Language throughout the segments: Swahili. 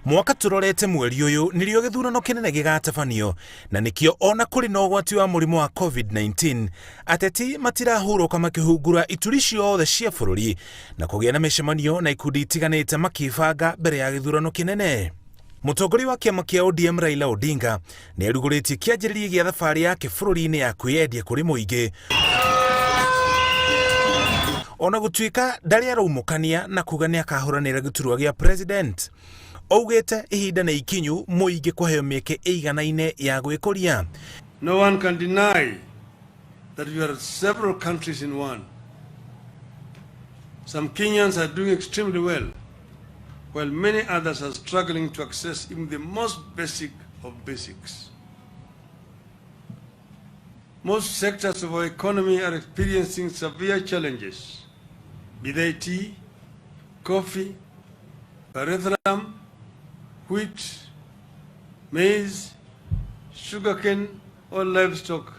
Mwaka turorete mweri uyu nirio githurano kinene gigatabanio na nikio ona kuri na ugwati wa murimu wa COVID-19 ateti matirahurũka makihungura ituri ciothe cia bururi na kugia na micemanio na ikundi itiganite makibanga mbere ya githurano kinene. Mũtongoria wa kĩama kĩa ODM Raila Odinga nĩ arugũrĩtie kĩanjĩrĩria gĩa thabarĩ yake bũrũri-inĩ ya kwĩyendia kũrĩ mũingĩ. Ona gũtuĩka ndarĩ araumũkania na kuga nĩ akahũranĩra gĩturwa gĩa president. Ougĩte ihinda nĩ ikinyu mũingĩ kũheo mĩeke ĩiganaine ya gwĩkũria. No one can deny that we are several countries in one. Some Kenyans are doing extremely well, while many others are struggling to access even the most basic of basics. Most sectors of our economy are experiencing severe challenges, be they tea, coffee, erythrum, wheat, maize, sugarcane, or livestock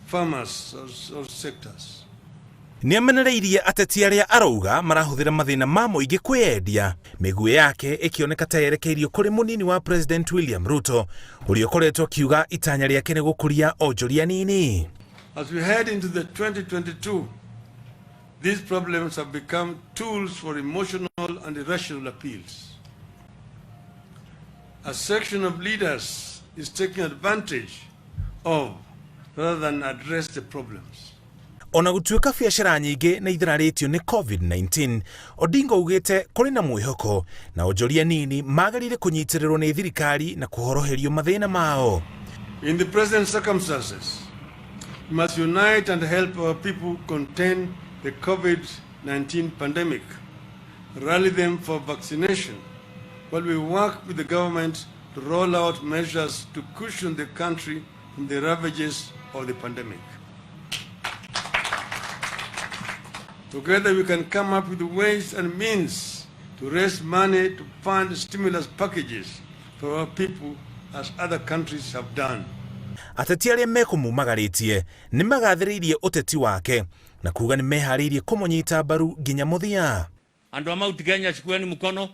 farmers or sectors. Nĩamenereirie ateti arĩa arauga marahũthĩra mathĩna ma mũingĩ kwĩyendia. Mĩguĩ yake ĩkĩoneka ta yerekeirio kũrĩ mũnini wa President William Ruto, ũrĩa ũkoretwo akiuga itanya rĩake nĩ gũkũria onjoria nini. As we head into the 2022, these problems have become tools for emotional and irrational appeals. A section of leaders is taking advantage of rather than address the problems. Ona gũtuĩka biacara nyingĩ nĩ ithararĩtio nĩ COVID-19, Odinga ugĩte kũrĩ na mwĩhoko na onjoria nini magarire kũnyitĩrĩrwo nĩ thirikari na kũhoroherio mathĩna mao. In the present circumstances, we must unite and help our people contain the COVID-19 pandemic, rally them for vaccination, while we work with the government to roll out measures to cushion the country from the ravages of the pandemic. Together we can come up with ways and means to raise money to fund stimulus packages for our people as other countries have done. Ateti arĩa mekũmumagarĩtie nĩ magathĩrĩirie ũteti wake na kuga nĩ meharĩirie kũmũnyita mbaru nginya mũthia. Andũ a Mount Kenya chikueni mkono.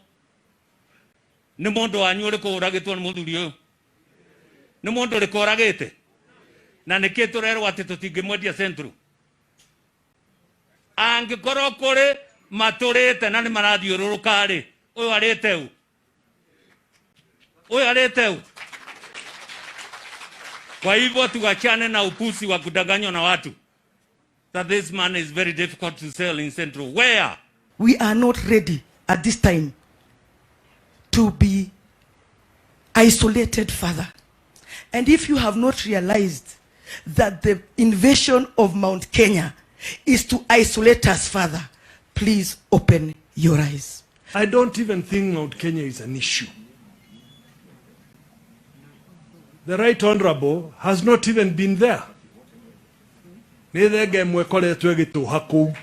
Nĩ mũndũ wanyu ũrĩkũ ũragĩtwo nĩ mũthuri ũyũ? Nĩ mũndũ ũrĩkũ ũragĩte? Na nĩkĩ tũrerwo atĩ tũtingĩmwendia Central? Angĩkorwo kũrĩ matũrĩte na nĩ marathiũrũrũka rĩ, ũyũ arĩte ũ? Ũyũ arĩte ũ? Kwa hivyo tuachane na upusi wa kudanganywa na watu. That this man is very difficult to sell in Central. Where? We are not ready at this time to be isolated further. And if you have not realized that the invasion of Mount Kenya is to isolate us further, please open your eyes. I don't even think Mount Kenya is an issue. The Right Honorable has not even been there. Nĩ thenge mwe koretwo gĩtũha kũu.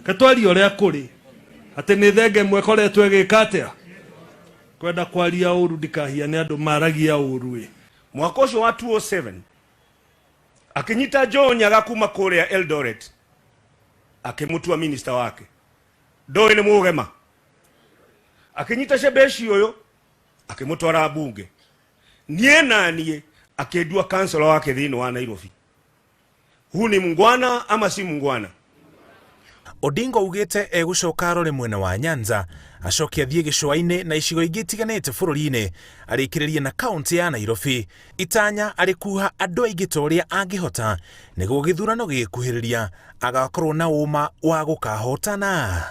Katwari ũrĩa kũrĩ. Atĩ nĩ thenge mwe koretwo gĩka atĩa. Kwenda kwaria ũru ndikahia nĩ andũ maragia ũru. Mwaka ũcio wa 2007 akinyita John Nyaga kuma kũrĩa Eldoret akĩmutua minister wake. Ndoĩ nĩ mũgema. Akinyita Shebeshi ũyũ akĩmutwara bunge. Niĩ naniĩ akĩndua councilor wake thĩinĩ wa Nairobi. Huu ni mungwana ama si mungwana? Odinga ugĩte egũcoka arore mwena wa Nyanza, acokia thiĩ gĩcũa-inĩ na icigo ingĩ itiganĩte bũrũri-inĩ, arĩkĩrĩrie na kaunti ya Nairobi. Itanya arĩkuha andũ aingĩ ta ũrĩa angĩhota nĩguo gĩthurano gĩgĩkuhĩrĩria agakorwo na ũma wa gũkahotana.